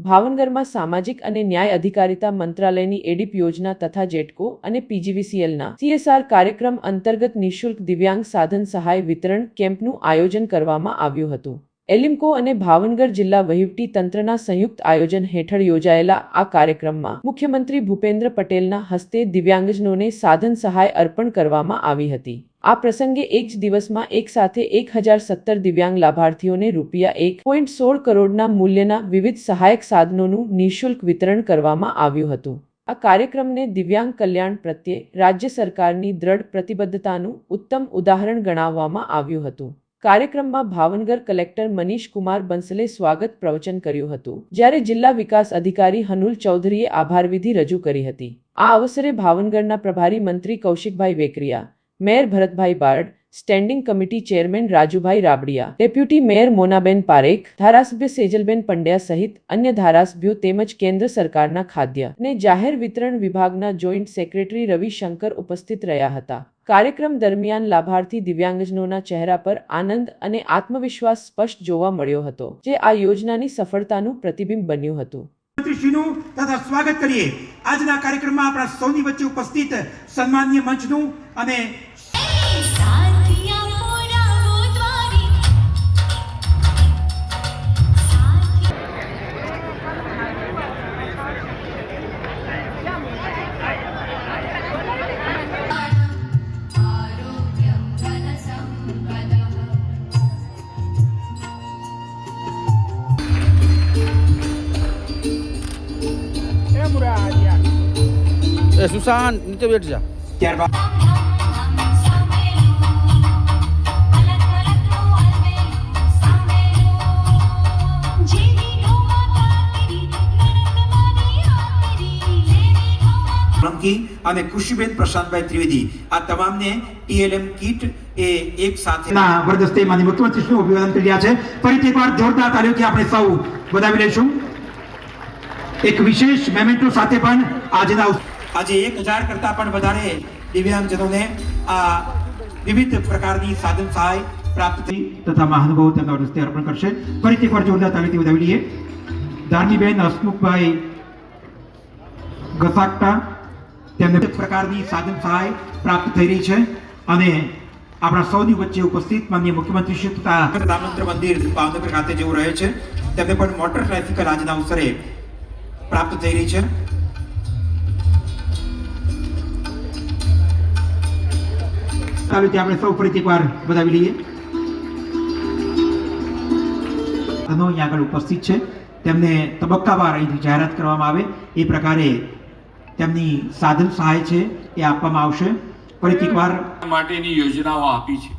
ભાવનગરમાં સામાજિક અને ન્યાય અધિકારિતા મંત્રાલયની એડીપ યોજના તથા જેટકો અને પીજીવીસીએલના CSR કાર્યક્રમ અંતર્ગત નિઃશુલ્ક દિવ્યાંગ સાધન સહાય વિતરણ કેમ્પનું આયોજન કરવામાં આવ્યું હતું। એલિમ્કો અને ભાવનગર જિલ્લા વહીવટી તંત્રના સંયુક્ત આયોજન હેઠળ યોજાયેલા આ કાર્યક્રમમાં મુખ્યમંત્રી ભૂપેન્દ્ર પટેલના હસ્તે દિવ્યાંગજનોને સાધન સહાય અર્પણ કરવામાં આવી હતી। આ પ્રસંગે એક જ દિવસમાં એક સાથે 1017 દિવ્યાંગ લાભાર્થીઓને ₹1.16 કરોડના મૂલ્યના વિવિધ સહાયક સાધનોનું નિઃશુલ્ક વિતરણ કરવામાં આવ્યું હતું। આ કાર્યક્રમને દિવ્યાંગ કલ્યાણ પ્રત્યે રાજ્ય સરકારની દ્રઢ પ્રતિબદ્ધતાનું ઉત્તમ ઉદાહરણ ગણાવવામાં આવ્યું હતું। કાર્યક્રમમાં ભાવનગર કલેક્ટર મનીષ કુમાર બંસલે સ્વાગત પ્રવચન કર્યું હતું, જ્યારે જિલ્લા વિકાસ અધિકારી હનુલ ચૌધરીએ આભારવિધિ રજૂ કરી હતી। આ અવસરે ભાવનગરના પ્રભારી મંત્રી Kaushikbhai Vekariya, mayor Bharatbhai Barad, standing committee chairman Rajubhai Rabadiya, deputy mayor Monaben Parekh, ધારાસભ્ય સેજલબેન પંડ્યા સહિત અન્ય ધારાસભ્યો તેમજ કેન્દ્ર સરકારના ખાદ્ય અને જાહેર વિતરણ વિભાગના જોઈન્ટ સેક્રેટરી રવિશંકર ઉપસ્થિત રહ્યા હતા। કાર્યક્રમ દરમિયાન લાભાર્થી દિવ્યાંગજનોના ચહેરા પર આનંદ અને આત્મવિશ્વાસ સ્પષ્ટ જોવા મળ્યો હતો, જે આ યોજનાની સફળતાનું પ્રતિબિંબ બન્યું હતું। મંત્રીશ્રીનું તથા સ્વાગત કરીએ। આજના કાર્યક્રમમાં આપણા સૌની વચ્ચે ઉપસ્થિત સન્માનીય મંચનું અને સુશાંત નીચે બેઠ જા। ત્યારબાદ અને કૃષિબેન પ્રશાંતભાઈ ત્રિવેદી આ તમામને ELM કીટ એ એક સાથે વરદસ્તે માનનીય મુખ્યમંત્રીશ્રીનું અભિવાદન કરી રહ્યા છે। ફરીથી એકવાર જોરદાર તાળીઓથી આપણે સૌ વધાવી લઈશું। એક વિશેષ મેમેન્ટો સાથે પણ આજે 1000 કરતા પણ વધારે દિવ્યાંગજનોને આ વિવિધ પ્રકારની સાધન સહાય પ્રાપ્ત થઈ તથા મહાનુભાવો તેમના વરદસ્તે અર્પણ કરશે। ફરીથી એકવાર જોરદાર તાળીથી વધાવી લઈએ। ધાર્મીબેન હસમુખભાઈ ગસાકટા તેમને પ્રકારની સાધન સહાય પ્રાપ્ત થઈ રહી છે અને આપણા સૌની વચ્ચે ઉપસ્થિત માનનીય મુખ્યમંત્રી શ્રી તથા રામ મંદિર ભાવનગર ખાતે જેવું રહે છે તેમને પણ મોટર ટ્રાફિકલ આજના અવસરે પ્રાપ્ત થઈ રહી છે। આપણે સૌ ફરીથી એકવાર વધાવી લઈએ। અહીંયા આગળ ઉપસ્થિત છે તેમને તબક્કાવાર અહીંથી જાહેરાત કરવામાં આવે એ પ્રકારે તેમની સાધન સહાય છે એ આપવામાં આવશે। ફરીથી એકવાર માટેની યોજનાઓ આપી છે।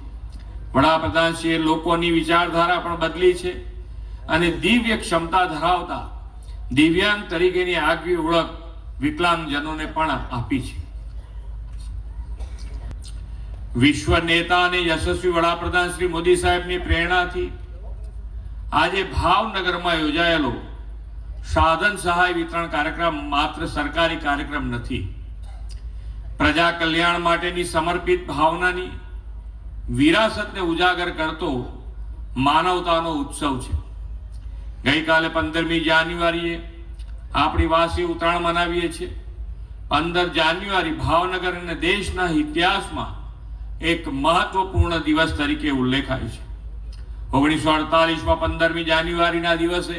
વડાપ્રધાનશ્રીએ લોકોની વિચારધારા પણ બદલી છે અને દિવ્ય ક્ષમતા ધરાવતા દિવ્યાંગ તરીકેની આગવી ઓળખ વિકલાંગજનોને પણ આપી છે। વિશ્વ નેતા અને યશસ્વી વડાપ્રધાન શ્રી મોદી સાહેબની પ્રેરણાથી આજે ભાવનગરમાં યોજાયેલો સાધન સહાય વિતરણ કાર્યક્રમ માત્ર સરકારી કાર્યક્રમ નથી, પ્રજા કલ્યાણ માટેની સમર્પિત ભાવનાની વિરાસતને ઉજાગર કરતો માનવતાનો ઉત્સવ છે। ગઈકાલે 15મી જાન્યુઆરીએ આપણી વાસી ઉત્તરાયણ મનાવીએ છીએ। 15 જાન્યુઆરી ભાવનગર અને દેશના ઇતિહાસમાં એક મહત્વપૂર્ણ દિવસ તરીકે ઉલ્લેખાય છે। 1948માં 15મી જાન્યુઆરીના દિવસે